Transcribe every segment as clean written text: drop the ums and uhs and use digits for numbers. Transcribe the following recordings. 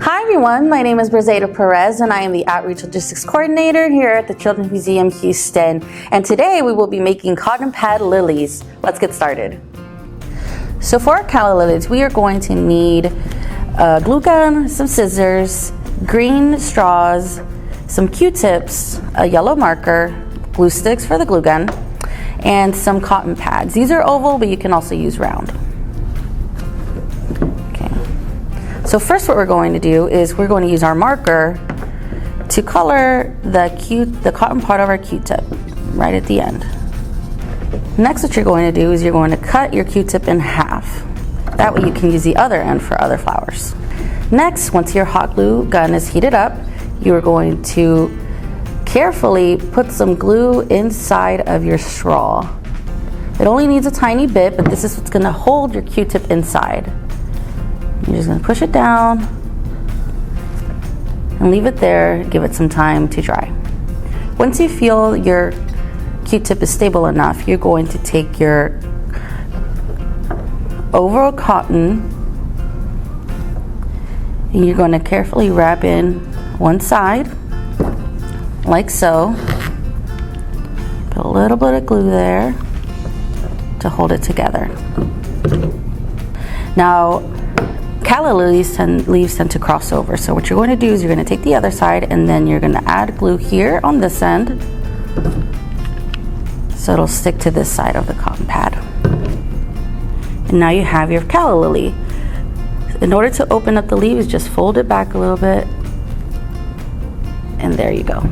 Hi everyone, my name is Briz and I am the Outreach Logistics Coordinator here at the Children's Museum Houston. And today we will be making cotton pad lilies. Let's get started. So for our calla lilies, we are going to need a glue gun, some scissors, green straws, some Q-tips, a yellow marker, glue sticks for the glue gun, and some cotton pads. These are oval, but you can also use round. So first what we're going to do is we're going to use our marker to color the cotton part of our Q-tip right at the end. Next what you're going to do is you're going to cut your Q-tip in half. That way you can use the other end for other flowers. Next, once your hot glue gun is heated up, you are going to carefully put some glue inside of your straw. It only needs a tiny bit, but this is what's going to hold your Q-tip inside. You're just going to push it down and leave it there, give it some time to dry. Once you feel your Q-tip is stable enough, you're going to take your oval cotton and you're going to carefully wrap in one side, like so. Put a little bit of glue there to hold it together. Now, calla leaves tend to cross over. So what you're going to do is you're going to take the other side and then you're going to add glue here on this end so it'll stick to this side of the cotton pad. And now you have your calla lily. In order to open up the leaves, just fold it back a little bit and there you go.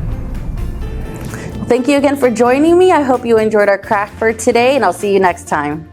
Thank you again for joining me. I hope you enjoyed our craft for today and I'll see you next time.